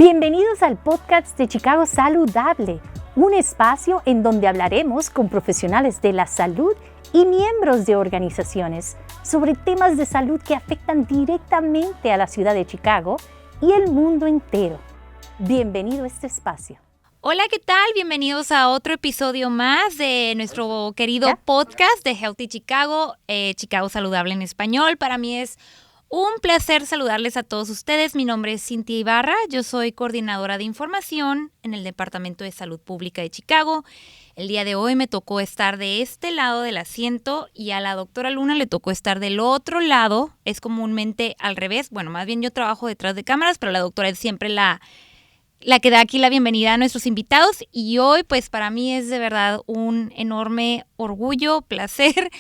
Bienvenidos al podcast de Chicago Saludable, un espacio en donde hablaremos con profesionales de la salud y miembros de organizaciones sobre temas de salud que afectan directamente a la ciudad de Chicago y el mundo entero. Bienvenido a este espacio. Hola, ¿qué tal? Bienvenidos a otro episodio más de nuestro querido podcast de Healthy Chicago, Chicago Saludable en español. Para mí es un placer saludarles a todos ustedes. Mi nombre es Cintia Ibarra, yo soy coordinadora de información en el Departamento de Salud Pública de Chicago. El día de hoy me tocó estar de este lado del asiento y a la doctora Luna le tocó estar del otro lado. Es comúnmente al revés. Bueno, más bien yo trabajo detrás de cámaras, pero la doctora es siempre la que da aquí la bienvenida a nuestros invitados. Y hoy, pues para mí es de verdad un enorme orgullo, placer,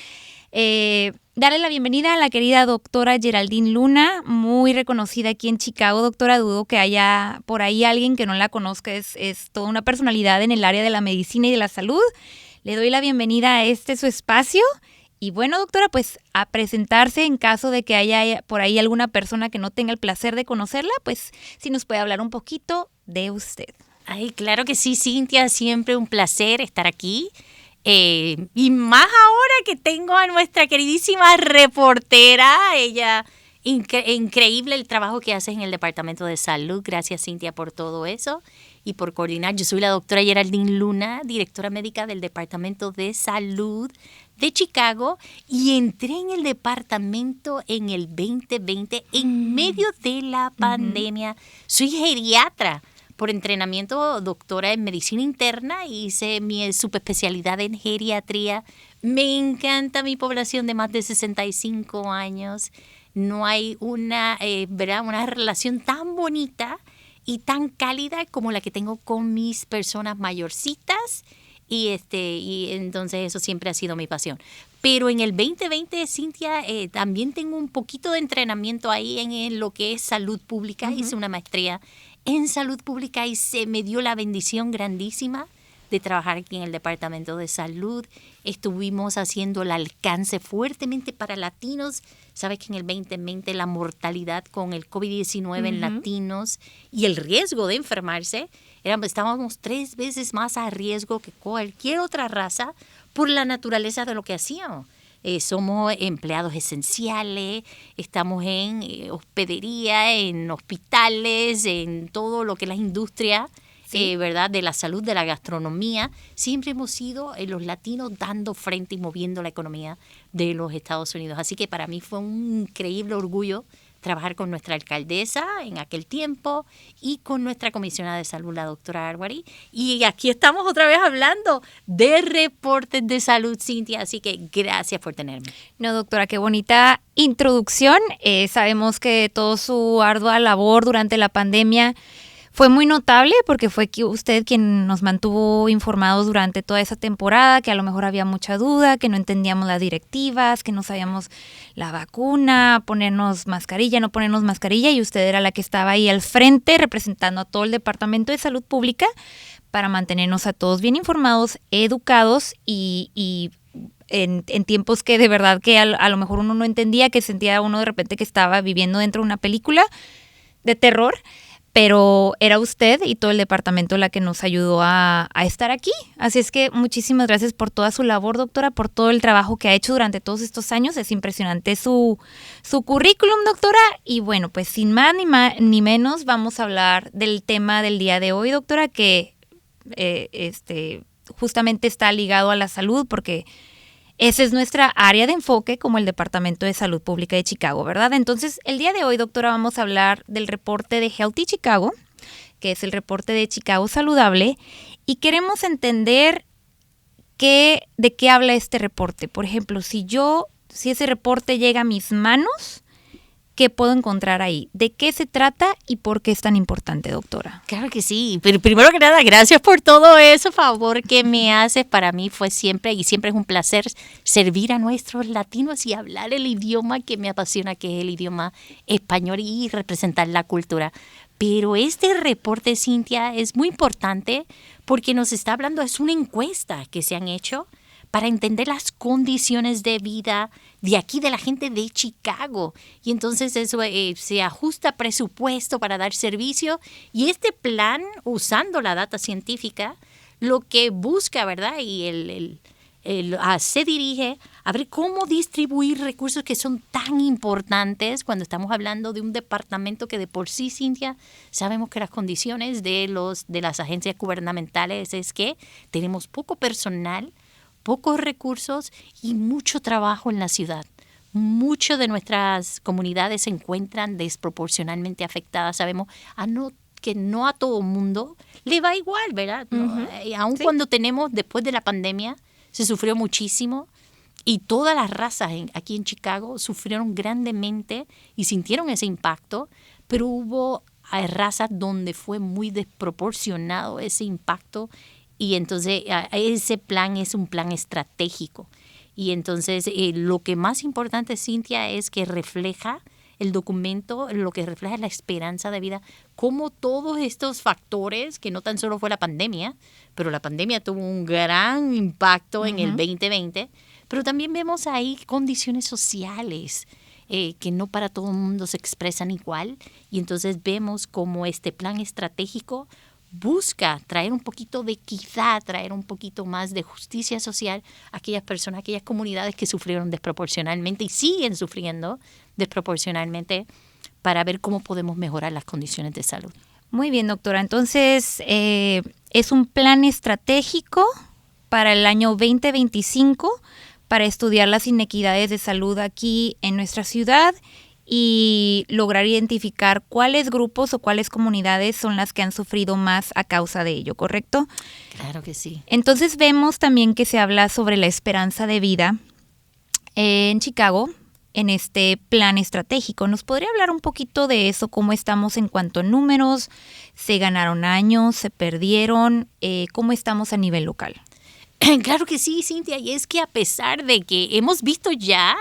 darle la bienvenida a la querida doctora Geraldine Luna, muy reconocida aquí en Chicago. Doctora, dudo que haya por ahí alguien que no la conozca, es toda una personalidad en el área de la medicina y de la salud. Le doy la bienvenida a su espacio. Y bueno, doctora, pues a presentarse en caso de que haya por ahí alguna persona que no tenga el placer de conocerla, pues si nos puede hablar un poquito de usted. Ay, claro que sí, Cintia, siempre un placer estar aquí. Y más ahora que tengo a nuestra queridísima reportera, ella, increíble el trabajo que hace en el Departamento de Salud. Gracias, Cintia, por todo eso y por coordinar. Yo soy la doctora Geraldine Luna, directora médica del Departamento de Salud de Chicago, y entré en el departamento en el 2020, en medio de la pandemia. Soy geriatra por entrenamiento, doctora en medicina interna, hice mi subespecialidad en geriatría. Me encanta mi población de más de 65 años. No hay una relación tan bonita y tan cálida como la que tengo con mis personas mayorcitas. Y entonces eso siempre ha sido mi pasión. Pero en el 2020, Cintia, también tengo un poquito de entrenamiento ahí en lo que es salud pública. Hice una maestría en salud pública y se me dio la bendición grandísima de trabajar aquí en el Departamento de Salud. Estuvimos haciendo el alcance fuertemente para latinos. Sabes que en el 2020 la mortalidad con el COVID-19 en latinos y el riesgo de enfermarse, estábamos 3 veces más a riesgo que cualquier otra raza por la naturaleza de lo que hacíamos. Somos empleados esenciales, estamos en hospedería, en hospitales, en todo lo que es la industria, sí, ¿verdad? De la salud, de la gastronomía. Siempre hemos sido los latinos dando frente y moviendo la economía de los Estados Unidos. Así que para mí fue un increíble orgullo trabajar con nuestra alcaldesa en aquel tiempo y con nuestra comisionada de salud, la doctora Arwari. Y aquí estamos otra vez hablando de reportes de salud, Cintia, así que gracias por tenerme. No, doctora, qué bonita introducción. Sabemos que toda su ardua labor durante la pandemia fue muy notable porque fue usted quien nos mantuvo informados durante toda esa temporada, que a lo mejor había mucha duda, que no entendíamos las directivas, que no sabíamos la vacuna, ponernos mascarilla, no ponernos mascarilla, y usted era la que estaba ahí al frente representando a todo el Departamento de Salud Pública para mantenernos a todos bien informados, educados y en tiempos que de verdad que a lo mejor uno no entendía, que sentía uno de repente que estaba viviendo dentro de una película de terror. Pero era usted y todo el departamento la que nos ayudó a estar aquí. Así es que muchísimas gracias por toda su labor, doctora, por todo el trabajo que ha hecho durante todos estos años. Es impresionante su currículum, doctora. Y bueno, pues sin más ni menos vamos a hablar del tema del día de hoy, doctora, que justamente está ligado a la salud porque esa es nuestra área de enfoque como el Departamento de Salud Pública de Chicago, ¿verdad? Entonces, el día de hoy, doctora, vamos a hablar del reporte de Healthy Chicago, que es el reporte de Chicago Saludable, y queremos entender de qué habla este reporte. Por ejemplo, si ese reporte llega a mis manos, ¿qué puedo encontrar ahí? ¿De qué se trata y por qué es tan importante, doctora? Claro que sí, pero primero que nada, gracias por todo eso, favor que me haces. Para mí fue siempre y siempre es un placer servir a nuestros latinos y hablar el idioma que me apasiona, que es el idioma español, y representar la cultura. Pero este reporte, Cintia, es muy importante porque nos está hablando, es una encuesta que se han hecho para entender las condiciones de vida de aquí, de la gente de Chicago. Y entonces eso se ajusta presupuesto para dar servicio. Y este plan, usando la data científica, lo que busca, ¿verdad? Y se dirige a ver cómo distribuir recursos que son tan importantes cuando estamos hablando de un departamento que de por sí, Cintia, sabemos que las condiciones de las agencias gubernamentales es que tenemos poco personal, pocos recursos y mucho trabajo en la ciudad. Muchas de nuestras comunidades se encuentran desproporcionalmente afectadas. Sabemos que no a todo mundo le va igual, ¿verdad? Aun cuando tenemos, después de la pandemia, se sufrió muchísimo y todas las razas aquí en Chicago sufrieron grandemente y sintieron ese impacto, pero hubo razas donde fue muy desproporcionado ese impacto y entonces ese plan es un plan estratégico. Y entonces lo que más importante, Cintia, es que refleja el documento, lo que refleja es la esperanza de vida, cómo todos estos factores, que no tan solo fue la pandemia, pero la pandemia tuvo un gran impacto en el 2020, pero también vemos ahí condiciones sociales que no para todo el mundo se expresan igual. Y entonces vemos cómo este plan estratégico busca traer un poquito de equidad, traer un poquito más de justicia social a aquellas personas, a aquellas comunidades que sufrieron desproporcionalmente y siguen sufriendo desproporcionalmente, para ver cómo podemos mejorar las condiciones de salud. Muy bien, doctora. Entonces, es un plan estratégico para el año 2025 para estudiar las inequidades de salud aquí en nuestra ciudad y lograr identificar cuáles grupos o cuáles comunidades son las que han sufrido más a causa de ello, ¿correcto? Claro que sí. Entonces vemos también que se habla sobre la esperanza de vida en Chicago en este plan estratégico. ¿Nos podría hablar un poquito de eso? ¿Cómo estamos en cuanto a números? ¿Se ganaron años? ¿Se perdieron? ¿Cómo estamos a nivel local? Claro que sí, Cintia. Y es que a pesar de que hemos visto ya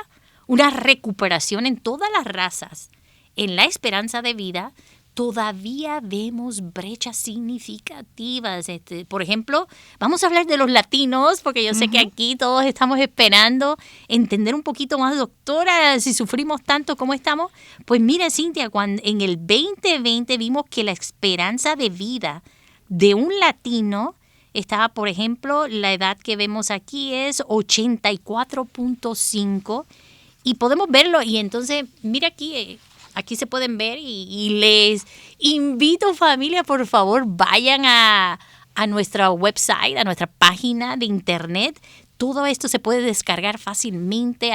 una recuperación en todas las razas, en la esperanza de vida, todavía vemos brechas significativas. Por ejemplo, vamos a hablar de los latinos, porque yo sé que aquí todos estamos esperando entender un poquito más, doctora, si sufrimos tanto, ¿cómo estamos? Pues mira, Cintia, cuando en el 2020 vimos que la esperanza de vida de un latino estaba, por ejemplo, la edad que vemos aquí es 84.5, y podemos verlo, y entonces, mira aquí se pueden ver, y les invito, familia, por favor, vayan a nuestra website, a nuestra página de internet. Todo esto se puede descargar fácilmente,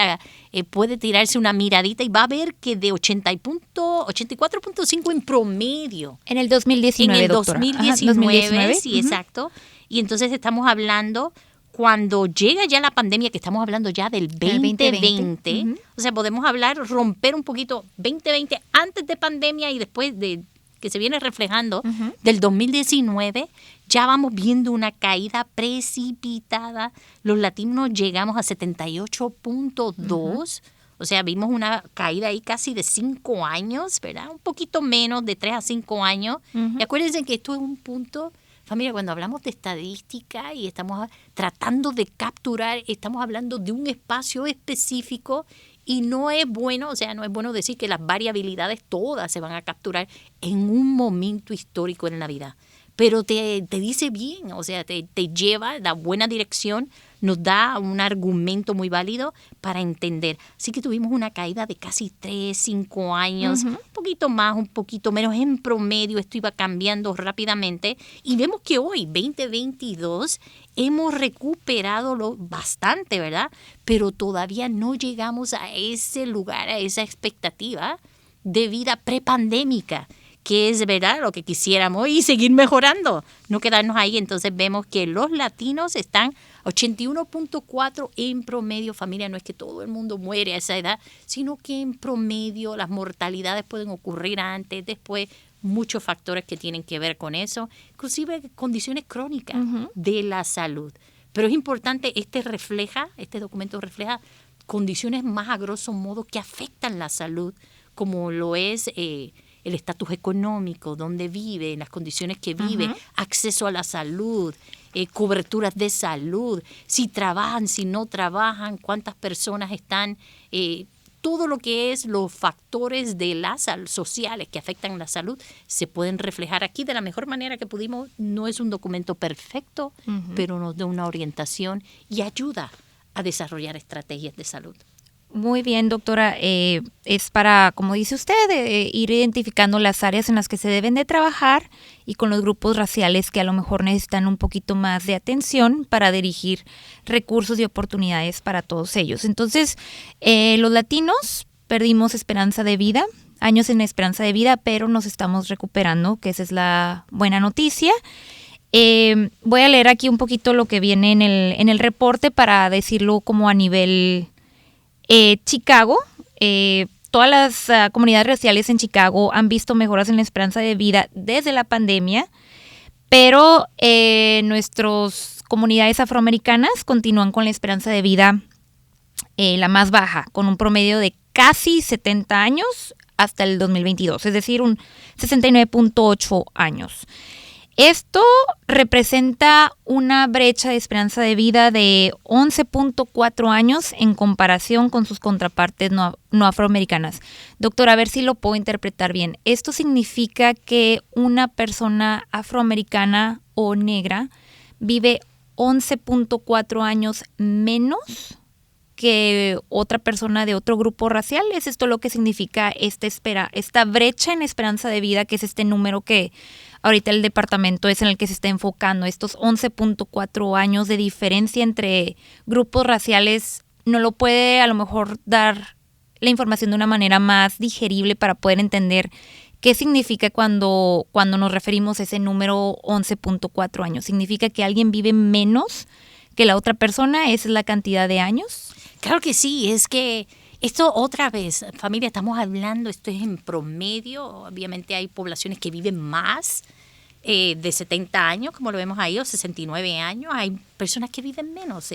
puede tirarse una miradita y va a ver que de 84.5 en promedio. En el 2019, En el doctora. 2019, sí, exacto. Y entonces estamos hablando, cuando llega ya la pandemia, que estamos hablando ya del 2020, o sea, podemos romper un poquito 2020 antes de pandemia y después de que se viene reflejando del 2019, ya vamos viendo una caída precipitada. Los latinos llegamos a 78.2, o sea, vimos una caída ahí casi de 5 años, ¿verdad? Un poquito menos, de 3 a 5 años. Y acuérdense que esto es un punto. Familia, cuando hablamos de estadística y estamos tratando de capturar, estamos hablando de un espacio específico y no es bueno, o sea, no es bueno decir que las variabilidades todas se van a capturar en un momento histórico en la vida. Pero te dice bien, o sea, te lleva la buena dirección, nos da un argumento muy válido para entender. Así que tuvimos una caída de casi 3, 5 años, un poquito más, un poquito menos. En promedio esto iba cambiando rápidamente y vemos que hoy, 2022, hemos recuperado bastante, ¿verdad? Pero todavía no llegamos a ese lugar, a esa expectativa de vida prepandémica, que es, ¿verdad?, lo que quisiéramos, y seguir mejorando, no quedarnos ahí. Entonces vemos que los latinos están 81.4 en promedio. Familia, no es que todo el mundo muere a esa edad, sino que en promedio las mortalidades pueden ocurrir antes, después, muchos factores que tienen que ver con eso, inclusive condiciones crónicas de la salud. Pero es importante, este documento refleja condiciones más a grosso modo que afectan la salud, como lo es el estatus económico, dónde vive, las condiciones que vive, acceso a la salud, coberturas de salud, si trabajan, si no trabajan, cuántas personas están, todo lo que es los factores de las sociales que afectan la salud se pueden reflejar aquí de la mejor manera que pudimos. No es un documento perfecto, pero nos da una orientación y ayuda a desarrollar estrategias de salud. Muy bien, doctora. Es para, como dice usted, ir identificando las áreas en las que se deben de trabajar y con los grupos raciales que a lo mejor necesitan un poquito más de atención para dirigir recursos y oportunidades para todos ellos. Entonces, los latinos perdimos esperanza de vida, años en esperanza de vida, pero nos estamos recuperando, que esa es la buena noticia. Voy a leer aquí un poquito lo que viene en el reporte para decirlo como a nivel Chicago. Todas las comunidades raciales en Chicago han visto mejoras en la esperanza de vida desde la pandemia, pero nuestras comunidades afroamericanas continúan con la esperanza de vida la más baja, con un promedio de casi 70 años hasta el 2022, es decir, un 69.8 años. Esto representa una brecha de esperanza de vida de 11.4 años en comparación con sus contrapartes no afroamericanas. Doctora, a ver si lo puedo interpretar bien. ¿Esto significa que una persona afroamericana o negra vive 11.4 años menos que otra persona de otro grupo racial? ¿Es esto lo que significa esta brecha en esperanza de vida, que es este número que ahorita el departamento es en el que se está enfocando, estos 11.4 años de diferencia entre grupos raciales? ¿No lo puede a lo mejor dar la información de una manera más digerible para poder entender qué significa cuando nos referimos a ese número 11.4 años? ¿Significa que alguien vive menos que la otra persona? ¿Esa es la cantidad de años? Claro que sí, es que esto otra vez, familia, estamos hablando, esto es en promedio. Obviamente hay poblaciones que viven más de 70 años, como lo vemos ahí, o 69 años. Hay personas que viven menos.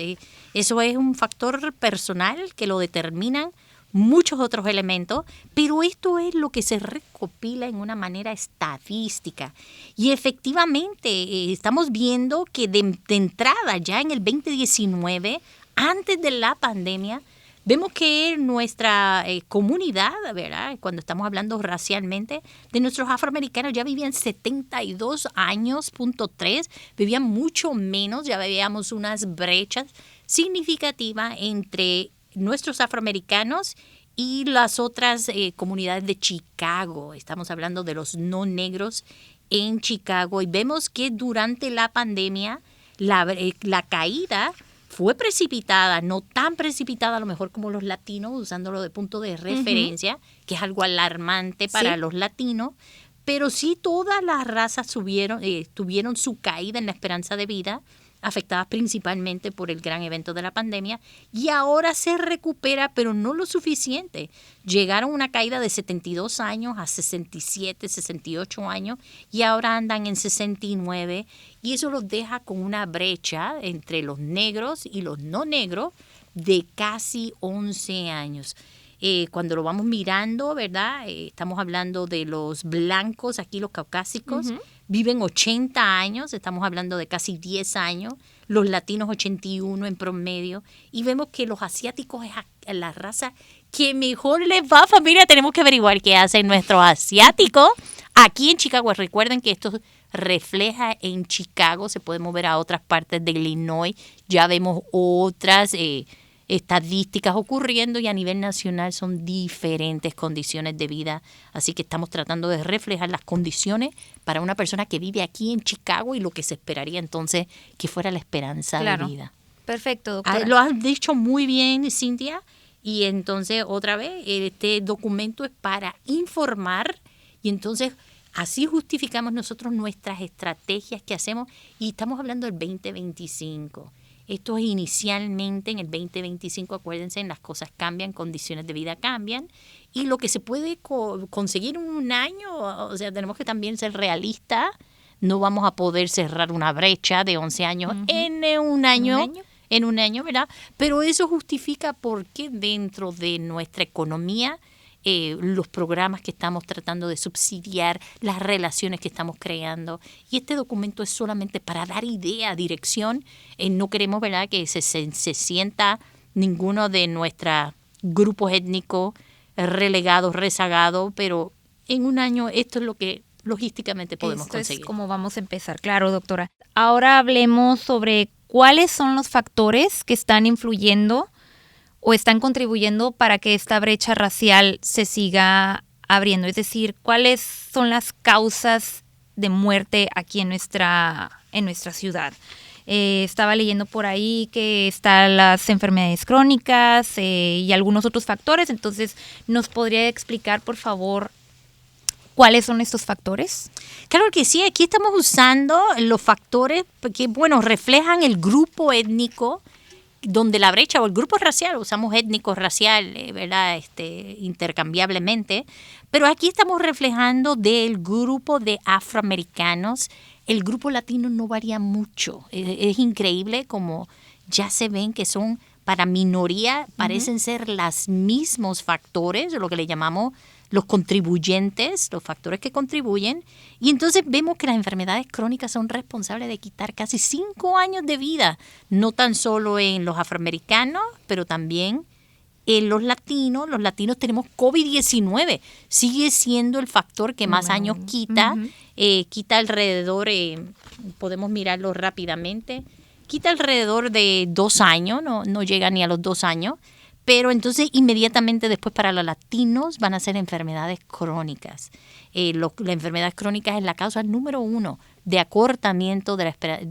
Eso es un factor personal que lo determinan muchos otros elementos, pero esto es lo que se recopila en una manera estadística. Y efectivamente estamos viendo que de entrada, ya en el 2019, antes de la pandemia, vemos que nuestra comunidad, ¿verdad?, cuando estamos hablando racialmente, de nuestros afroamericanos ya vivían 72 años, .3, vivían mucho menos, ya veíamos unas brechas significativas entre nuestros afroamericanos y las otras comunidades de Chicago. Estamos hablando de los no negros en Chicago y vemos que durante la pandemia la caída fue precipitada, no tan precipitada a lo mejor como los latinos, usándolo de punto de referencia, que es algo alarmante para los latinos, pero sí todas las razas tuvieron su caída en la esperanza de vida, afectadas principalmente por el gran evento de la pandemia, y ahora se recupera, pero no lo suficiente. Llegaron a una caída de 72 años a 67, 68 años, y ahora andan en 69, y eso los deja con una brecha entre los negros y los no negros de casi 11 años. Cuando lo vamos mirando, ¿verdad? Estamos hablando de los blancos, aquí los caucásicos, viven 80 años, estamos hablando de casi 10 años, los latinos 81 en promedio, y vemos que los asiáticos es la raza que mejor les va, familia. Tenemos que averiguar qué hacen nuestros asiáticos aquí en Chicago. Recuerden que esto refleja en Chicago, se puede mover a otras partes de Illinois, ya vemos otras estadísticas ocurriendo, y a nivel nacional son diferentes condiciones de vida, así que estamos tratando de reflejar las condiciones para una persona que vive aquí en Chicago y lo que se esperaría entonces que fuera la esperanza de vida. Perfecto, doctora. Lo has dicho muy bien, Cintia, y entonces otra vez este documento es para informar, y entonces así justificamos nosotros nuestras estrategias que hacemos, y estamos hablando del 2025. Esto es inicialmente en el 2025, acuérdense, las cosas cambian, condiciones de vida cambian, y lo que se puede conseguir en un año, o sea, tenemos que también ser realistas, no vamos a poder cerrar una brecha de 11 años en un año, ¿verdad? Pero eso justifica porque dentro de nuestra economía los programas que estamos tratando de subsidiar, las relaciones que estamos creando. Y este documento es solamente para dar idea, dirección. No queremos, ¿verdad?, que se sienta ninguno de nuestros grupos étnicos relegados, rezagados, pero en un año esto es lo que logísticamente podemos conseguir. Esto es como vamos a empezar, claro, doctora. Ahora hablemos sobre cuáles son los factores que están influyendo o están contribuyendo para que esta brecha racial se siga abriendo. Es decir, cuáles son las causas de muerte aquí en nuestra ciudad. Estaba leyendo por ahí que están las enfermedades crónicas y algunos otros factores. Entonces, ¿nos podría explicar, por favor, cuáles son estos factores? Claro que sí, aquí estamos usando los factores que, bueno, reflejan el grupo étnico donde la brecha, o el grupo racial, usamos étnico, racial, ¿verdad? Intercambiablemente, pero aquí estamos reflejando del grupo de afroamericanos. El grupo latino no varía mucho. Es increíble como ya se ven que son para minoría, parecen ser los mismos factores, lo que le llamamos los contribuyentes, los factores que contribuyen. Y entonces vemos que las enfermedades crónicas son responsables de quitar casi 5 años de vida, no tan solo en los afroamericanos, pero también en los latinos. Los latinos tenemos COVID-19, sigue siendo el factor que más años quita. Quita alrededor, podemos mirarlo rápidamente, quita alrededor de 2 años, no llega ni a los 2 años. Pero entonces inmediatamente después para los latinos van a ser enfermedades crónicas. La enfermedad crónica es la causa número 1 de acortamiento de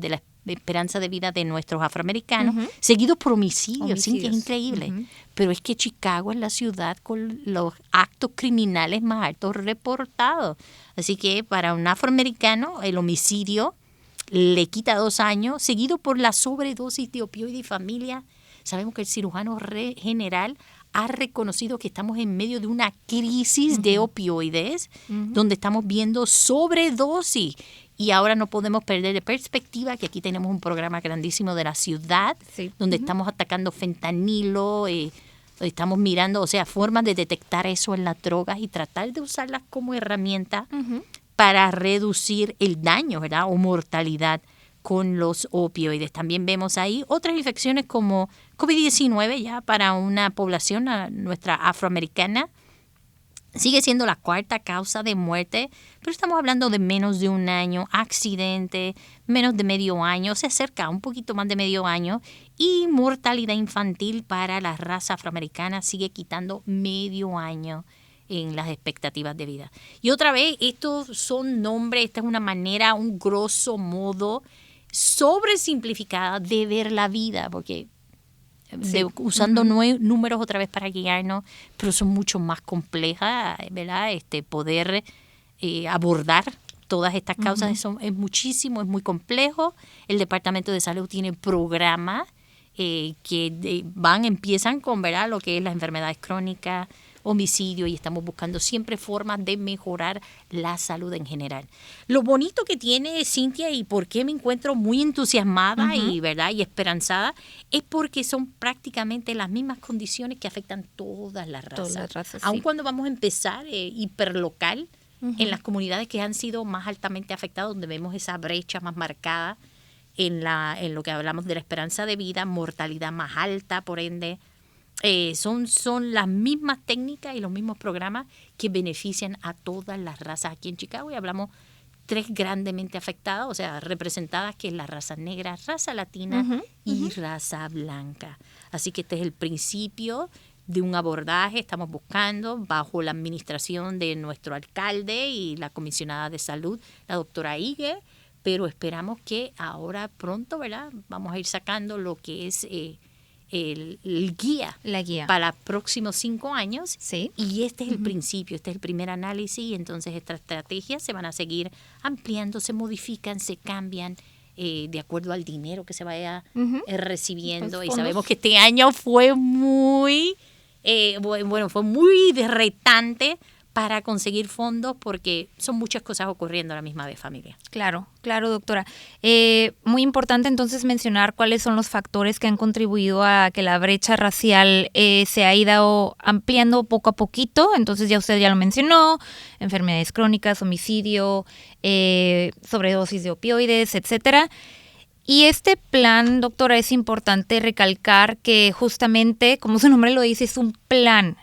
la esperanza de vida de nuestros afroamericanos, seguido por homicidios. Sí, que es increíble. Pero es que Chicago es la ciudad con los actos criminales más altos reportados. Así que para un afroamericano el homicidio le quita 2 años, seguido por la sobredosis de opioides y familia. Sabemos que el cirujano general ha reconocido que estamos en medio de una crisis de opioides, donde estamos viendo sobredosis. Y ahora no podemos perder de perspectiva que aquí tenemos un programa grandísimo de la ciudad, donde estamos atacando fentanilo, estamos mirando, o sea, formas de detectar eso en las drogas y tratar de usarlas como herramienta para reducir el daño, ¿verdad?, o mortalidad con los opioides. También vemos ahí otras infecciones como COVID-19 ya para una población, nuestra afroamericana. Sigue siendo la 4ª causa de muerte, pero estamos hablando de menos de 1 año, accidente, menos de medio año, se acerca un poquito más de medio año, y mortalidad infantil para la raza afroamericana sigue quitando medio año en las expectativas de vida. Y otra vez, estos son nombres, esta es una manera, un grosso modo sobresimplificada de ver la vida, porque usando números otra vez para guiarnos, pero son mucho más complejas, ¿verdad? Poder abordar todas estas causas es muchísimo, es muy complejo. El Departamento de Salud tiene programas que empiezan con, ¿verdad?, lo que es las enfermedades crónicas, homicidio, y estamos buscando siempre formas de mejorar la salud en general. Lo bonito que tiene Cintia, y por qué me encuentro muy entusiasmada y esperanzada, es porque son prácticamente las mismas condiciones que afectan todas las razas. Todas las razas, aun cuando vamos a empezar hiperlocal en las comunidades que han sido más altamente afectadas, donde vemos esa brecha más marcada en lo que hablamos de la esperanza de vida, mortalidad más alta, por ende. Son las mismas técnicas y los mismos programas que benefician a todas las razas aquí en Chicago, y hablamos 3 grandemente afectadas, o sea, representadas, que es la raza negra, raza latina y raza blanca. Así que este es el principio de un abordaje. Estamos buscando, bajo la administración de nuestro alcalde y la comisionada de salud, la doctora Ige, pero esperamos que ahora pronto, ¿verdad?, vamos a ir sacando lo que es la guía para los próximos 5 años. Sí. Y este es el principio, este es el primer análisis, y entonces estas estrategias se van a seguir ampliando, se modifican, se cambian de acuerdo al dinero que se vaya recibiendo. Y sabemos que este año fue muy, fue muy retante para conseguir fondos, porque son muchas cosas ocurriendo a la misma vez, familia. Claro, doctora. Muy importante entonces mencionar cuáles son los factores que han contribuido a que la brecha racial se ha ido ampliando poco a poquito. Entonces ya usted ya lo mencionó, enfermedades crónicas, homicidio, sobredosis de opioides, etcétera. Y este plan, doctora, es importante recalcar que justamente, como su nombre lo dice, es un plan.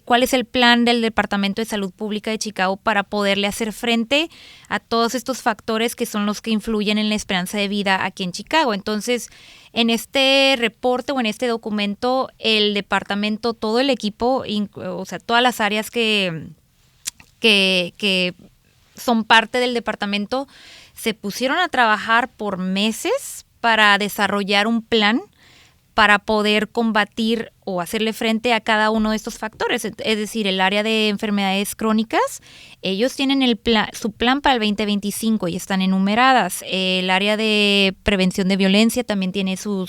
¿Cuál es el plan del Departamento de Salud Pública de Chicago para poderle hacer frente a todos estos factores que son los que influyen en la esperanza de vida aquí en Chicago? Entonces, en este reporte o en este documento, el departamento, todo el equipo, o sea, todas las áreas que son parte del departamento, se pusieron a trabajar por meses para desarrollar un plan para poder combatir o hacerle frente a cada uno de estos factores. Es decir, el área de enfermedades crónicas, ellos tienen su plan para el 2025 y están enumeradas. El área de prevención de violencia también tiene su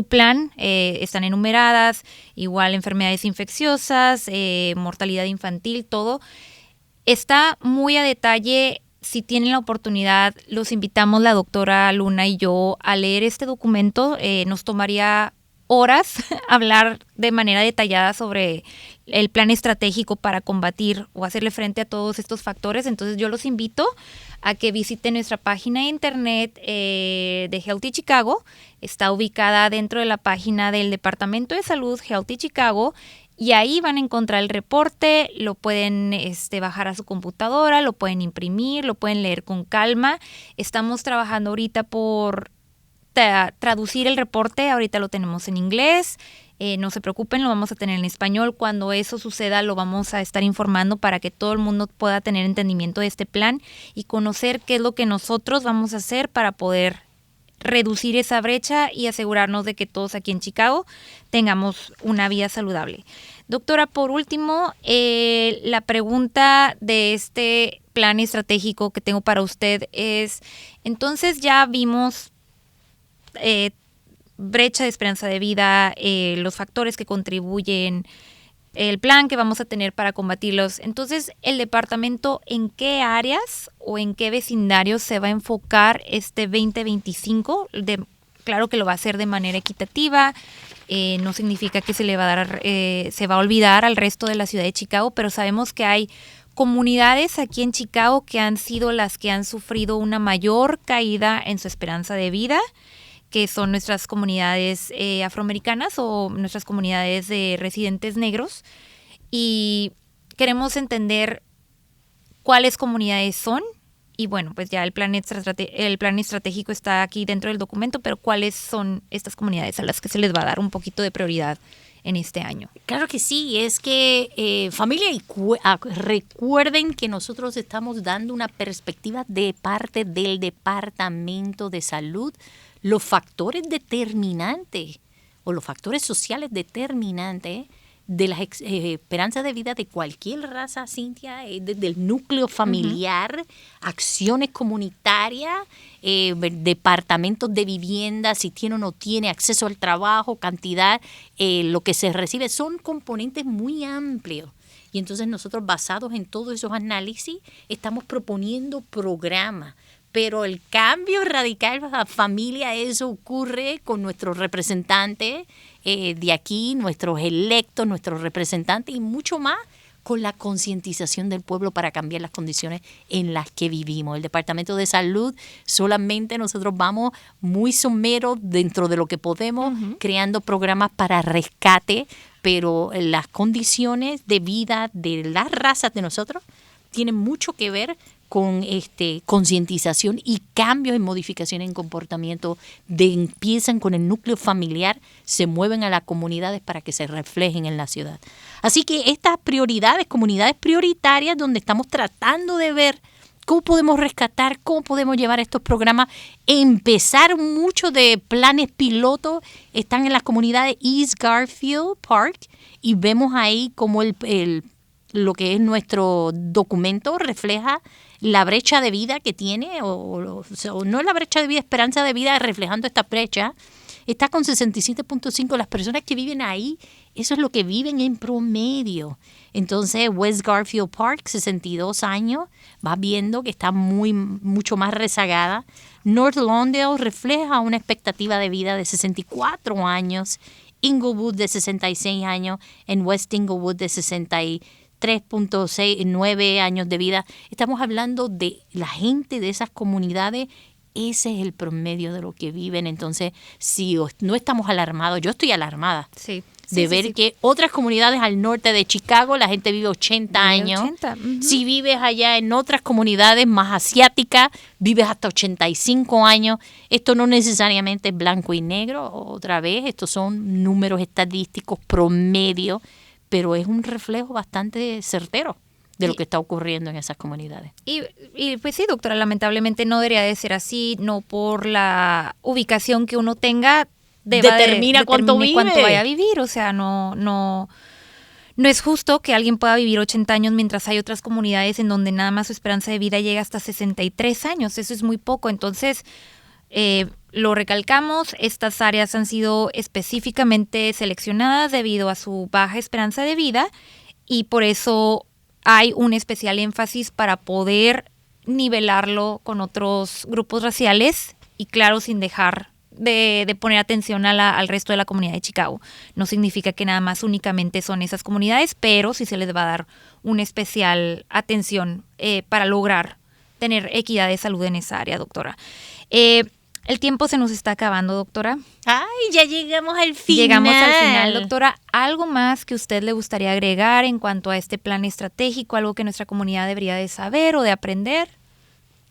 plan, están enumeradas. Igual enfermedades infecciosas, mortalidad infantil, todo. Está muy a detalle. Si tienen la oportunidad, los invitamos, la doctora Luna y yo, a leer este documento. Nos tomaría horas hablar de manera detallada sobre el plan estratégico para combatir o hacerle frente a todos estos factores. Entonces yo los invito a que visiten nuestra página de internet de Healthy Chicago. Está ubicada dentro de la página del Departamento de Salud Healthy Chicago. Y ahí van a encontrar el reporte, lo pueden bajar a su computadora, lo pueden imprimir, lo pueden leer con calma. Estamos trabajando ahorita por traducir el reporte, ahorita lo tenemos en inglés. No se preocupen, lo vamos a tener en español. Cuando eso suceda, lo vamos a estar informando para que todo el mundo pueda tener entendimiento de este plan y conocer qué es lo que nosotros vamos a hacer para poder reducir esa brecha y asegurarnos de que todos aquí en Chicago tengamos una vida saludable. Doctora, por último, la pregunta de este plan estratégico que tengo para usted es, entonces ya vimos brecha de esperanza de vida, los factores que contribuyen, el plan que vamos a tener para combatirlos. Entonces, ¿el departamento en qué áreas o en qué vecindarios se va a enfocar este 2025? Claro que lo va a hacer de manera equitativa, no significa que se va a olvidar al resto de la ciudad de Chicago, pero sabemos que hay comunidades aquí en Chicago que han sido las que han sufrido una mayor caída en su esperanza de vida, que son nuestras comunidades afroamericanas o nuestras comunidades de residentes negros. Y queremos entender cuáles comunidades son. Y bueno, pues ya el plan estratégico está aquí dentro del documento, pero cuáles son estas comunidades a las que se les va a dar un poquito de prioridad en este año. Claro que sí, es que familia, recuerden que nosotros estamos dando una perspectiva de parte del Departamento de Salud. Los factores determinantes o los factores sociales determinantes de las esperanzas de vida de cualquier raza, Cintia, desde el núcleo familiar, acciones comunitarias, departamentos de vivienda, si tiene o no tiene acceso al trabajo, cantidad, lo que se recibe, son componentes muy amplios. Y entonces nosotros, basados en todos esos análisis, estamos proponiendo programas. Pero el cambio radical para la familia, eso ocurre con nuestros representantes de aquí, nuestros electos, nuestros representantes y mucho más con la concientización del pueblo para cambiar las condiciones en las que vivimos. El Departamento de Salud, solamente nosotros vamos muy someros dentro de lo que podemos, creando programas para rescate, pero las condiciones de vida de las razas de nosotros tienen mucho que ver con concientización y cambios en modificaciones en comportamiento empiezan con el núcleo familiar, se mueven a las comunidades para que se reflejen en la ciudad. Así que estas prioridades, comunidades prioritarias donde estamos tratando de ver cómo podemos rescatar, cómo podemos llevar estos programas, empezar mucho de planes pilotos, están en las comunidades East Garfield Park y vemos ahí cómo lo que es nuestro documento refleja la brecha de vida que tiene, o no la brecha de vida, esperanza de vida reflejando esta brecha, está con 67.5. Las personas que viven ahí, eso es lo que viven en promedio. Entonces, West Garfield Park, 62 años, va viendo que está mucho más rezagada. North Lawndale refleja una expectativa de vida de 64 años. Inglewood de 66 años. En West Inglewood de 63.9 años de vida. Estamos hablando de la gente de esas comunidades. Ese es el promedio de lo que viven. Entonces, si no estamos alarmados, yo estoy alarmada. Sí. De ver que otras comunidades al norte de Chicago, la gente vive 80 años. 80. Si vives allá en otras comunidades más asiáticas, vives hasta 85 años. Esto no necesariamente es blanco y negro. Otra vez, estos son números estadísticos promedio, pero es un reflejo bastante certero de lo que está ocurriendo en esas comunidades. Y pues sí, doctora, lamentablemente no debería de ser así, no por la ubicación que uno tenga, determina cuánto vaya a vivir. O sea, no es justo que alguien pueda vivir 80 años mientras hay otras comunidades en donde nada más su esperanza de vida llega hasta 63 años. Eso es muy poco. Entonces, lo recalcamos, estas áreas han sido específicamente seleccionadas debido a su baja esperanza de vida y por eso hay un especial énfasis para poder nivelarlo con otros grupos raciales y claro, sin dejar de poner atención al resto de la comunidad de Chicago. No significa que nada más únicamente son esas comunidades, pero sí se les va a dar una especial atención para lograr tener equidad de salud en esa área, doctora. El tiempo se nos está acabando, doctora. ¡Ay, ya llegamos al final! Llegamos al final, doctora. ¿Algo más que usted le gustaría agregar en cuanto a este plan estratégico? ¿Algo que nuestra comunidad debería de saber o de aprender?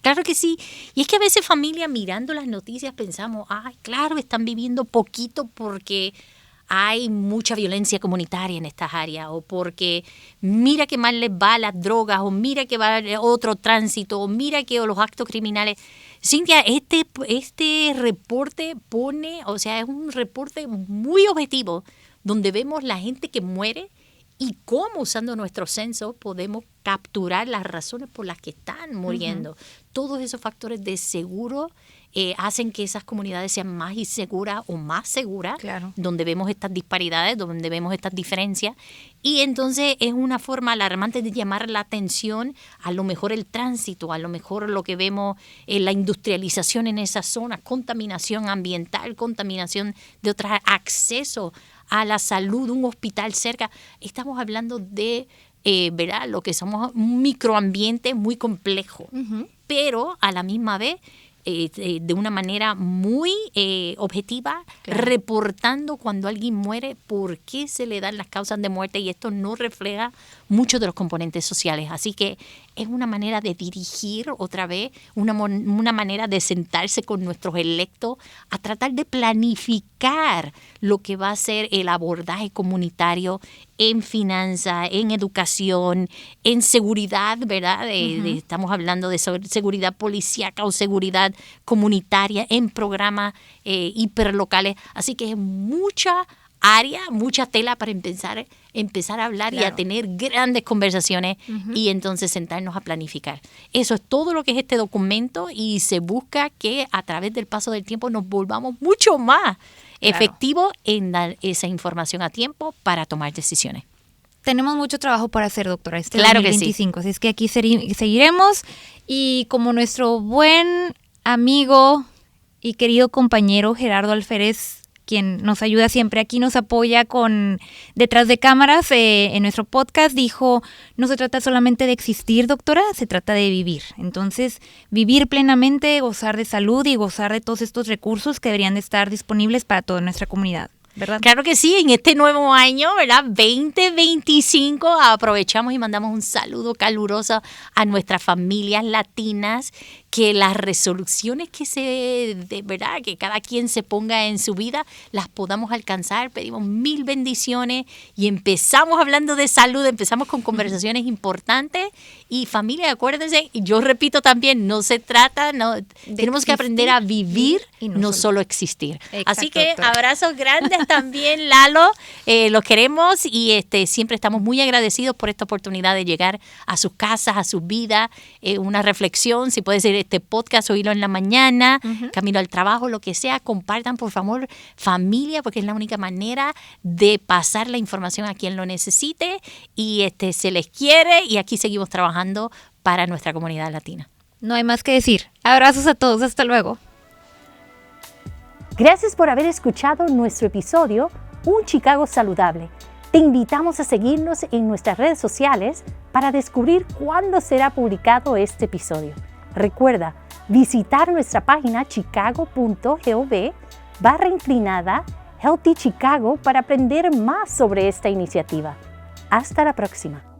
Claro que sí. Y es que a veces familia mirando las noticias pensamos, ay, claro, están viviendo poquito porque hay mucha violencia comunitaria en estas áreas o porque mira que mal les va las drogas o mira que va otro tránsito o mira que los actos criminales. Cintia, este reporte es un reporte muy objetivo donde vemos la gente que muere y cómo usando nuestro censo podemos capturar las razones por las que están muriendo. Uh-huh. Todos esos factores de seguro hacen que esas comunidades sean más inseguras o más seguras, claro, donde vemos estas disparidades, donde vemos estas diferencias. Y entonces es una forma alarmante de llamar la atención a lo mejor el tránsito, a lo mejor lo que vemos en la industrialización en esas zonas, contaminación ambiental, contaminación de otros acceso a la salud, un hospital cerca. Estamos hablando de ¿verdad? Lo que somos un microambiente muy complejo, uh-huh, pero a la misma vez de una manera muy objetiva, claro, reportando cuando alguien muere, por qué se le dan las causas de muerte y esto no refleja muchos de los componentes sociales. Así que es una manera de dirigir otra vez, una manera de sentarse con nuestros electos a tratar de planificar lo que va a ser el abordaje comunitario en finanzas, en educación, en seguridad, ¿verdad? Uh-huh. Estamos hablando de seguridad policíaca o seguridad comunitaria en programas hiperlocales. Así que es mucha área, mucha tela para empezar a hablar, claro, y a tener grandes conversaciones, uh-huh, y entonces sentarnos a planificar. Eso es todo lo que es este documento y se busca que a través del paso del tiempo nos volvamos mucho más, claro, efectivos en dar esa información a tiempo para tomar decisiones. Tenemos mucho trabajo para hacer, doctora, claro 2025, que sí. Así es que aquí seguiremos y como nuestro buen amigo y querido compañero Gerardo Alférez, quien nos ayuda siempre aquí, nos apoya con detrás de cámaras en nuestro podcast, dijo, no se trata solamente de existir, doctora, se trata de vivir. Entonces, vivir plenamente, gozar de salud y gozar de todos estos recursos que deberían de estar disponibles para toda nuestra comunidad, ¿verdad? Claro que sí, en este nuevo año, ¿verdad? 2025, aprovechamos y mandamos un saludo caluroso a nuestras familias latinas, que las resoluciones ¿verdad? Que cada quien se ponga en su vida, las podamos alcanzar. Pedimos 1000 bendiciones y empezamos hablando de salud, empezamos con conversaciones importantes Y familia, acuérdense, y yo repito también, tenemos que aprender a vivir y no solo existir. Exacto, así que doctora. abrazos grandes también, Lalo. Los queremos y siempre estamos muy agradecidos por esta oportunidad de llegar a sus casas, a sus vidas. Una reflexión, si puede ser este podcast, oírlo en la mañana, camino al trabajo, lo que sea. Compartan, por favor, familia, porque es la única manera de pasar la información a quien lo necesite. Y se les quiere y aquí seguimos trabajando para nuestra comunidad latina. No hay más que decir. Abrazos a todos. Hasta luego. Gracias por haber escuchado nuestro episodio Un Chicago Saludable. Te invitamos a seguirnos en nuestras redes sociales para descubrir cuándo será publicado este episodio. Recuerda visitar nuestra página chicago.gov/Healthy Chicago para aprender más sobre esta iniciativa. Hasta la próxima.